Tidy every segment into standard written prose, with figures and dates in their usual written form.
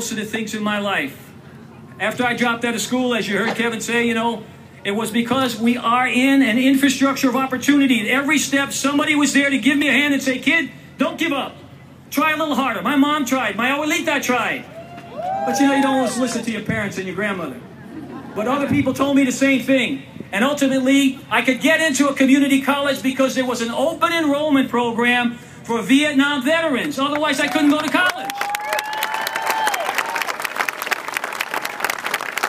most of the things in my life. After I dropped out of school, as you heard Kevin say, you know, it was because we are in an infrastructure of opportunity. At every step, somebody was there to give me a hand and say, kid, don't give up. Try a little harder. My mom tried. My abuelita tried. But you know, you don't always listen to your parents and your grandmother. But other people told me the same thing. And ultimately, I could get into a community college because there was an open enrollment program for Vietnam veterans. Otherwise, I couldn't go to college.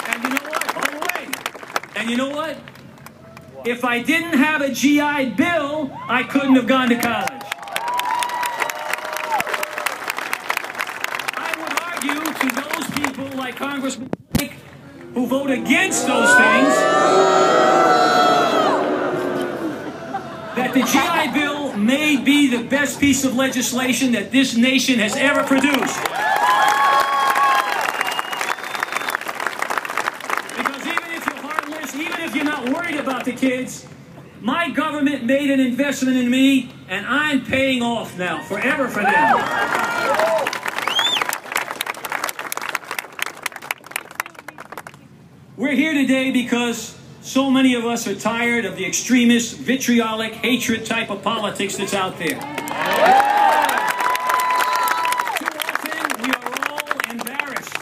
And you know what? By the way, and you know what? If I didn't have a GI Bill, I couldn't have gone to college. I would argue to those people like Congressman Blake who vote against those things that the GI Bill may be the best piece of legislation that this nation has ever produced. Because even if you're heartless, even if you're not worried about the kids, my government made an investment in me, and I'm paying off now, forever for them. We're here today because so many of us are tired of the extremist, vitriolic, hatred type of politics that's out there. Too often, we are all embarrassed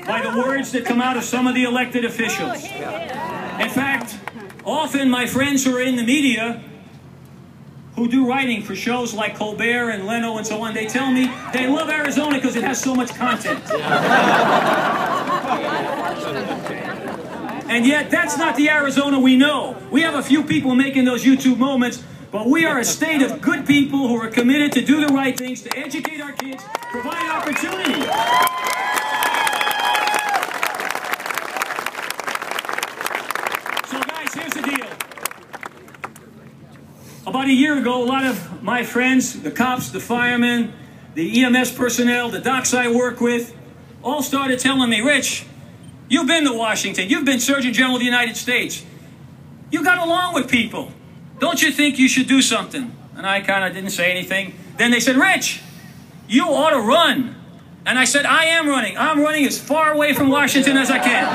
by the words that come out of some of the elected officials. In fact, often my friends who are in the media, who do writing for shows like Colbert and Leno and so on, they tell me they love Arizona because it has so much content. And yet, that's not the Arizona we know. We have a few people making those YouTube moments, but we are a state of good people who are committed to do the right things, to educate our kids, provide opportunity. So guys, here's the deal. About a year ago, a lot of my friends, the cops, the firemen, the EMS personnel, the docs I work with, all started telling me, Rich, you've been to Washington. You've been Surgeon General of the United States. You got along with people. Don't you think you should do something? And I kind of didn't say anything. Then they said, Rich, you ought to run. And I said, I am running. I'm running as far away from Washington as I can.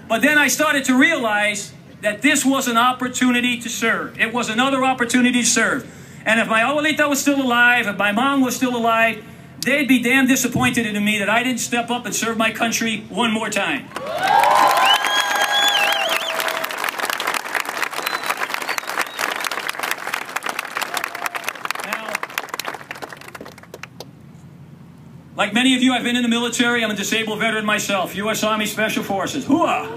But then I started to realize that this was an opportunity to serve. It was another opportunity to serve. And if my abuelita was still alive, if my mom was still alive, they'd be damn disappointed in me that I didn't step up and serve my country one more time. Now, like many of you, I've been in the military. I'm a disabled veteran myself. U.S. Army Special Forces. Hooah!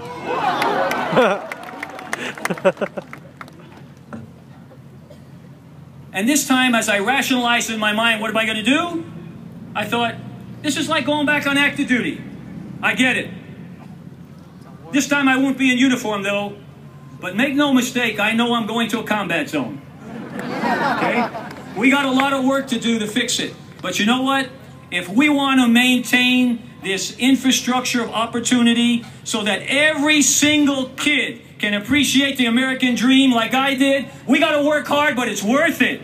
And this time, as I rationalized in my mind, what am I going to do? I thought, this is like going back on active duty. I get it. This time I won't be in uniform, though. But make no mistake, I know I'm going to a combat zone. Okay? We got a lot of work to do to fix it. But you know what? If we want to maintain this infrastructure of opportunity so that every single kid can appreciate the American dream like I did, we got to work hard, but it's worth it.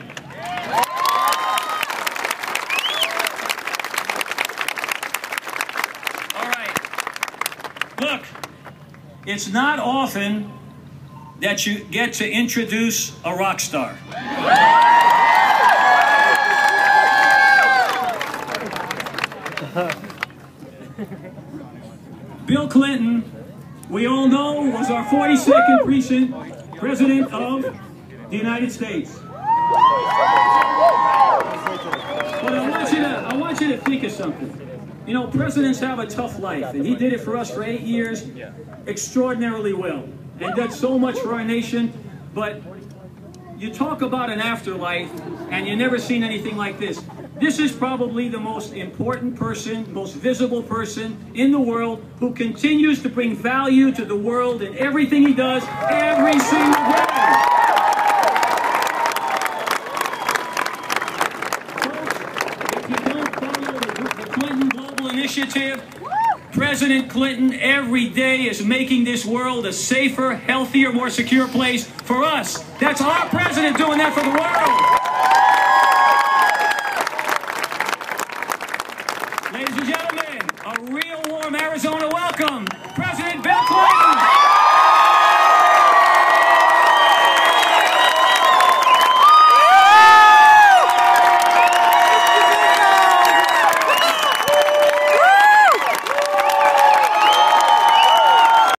Look, it's not often that you get to introduce a rock star. Bill Clinton, we all know, was our 42nd president of the United States. But I want you to think of something. You know, presidents have a tough life, and he did it for us for 8 years extraordinarily well, and did so much for our nation. But you talk about an afterlife, and you've never seen anything like this. This is probably the most important person, most visible person in the world who continues to bring value to the world in everything he does every single day. Initiative, President Clinton every day is making this world a safer, healthier, more secure place for us. That's our president doing that for the world. Ladies and gentlemen, a real warm Arizona welcome, President Bill Clinton.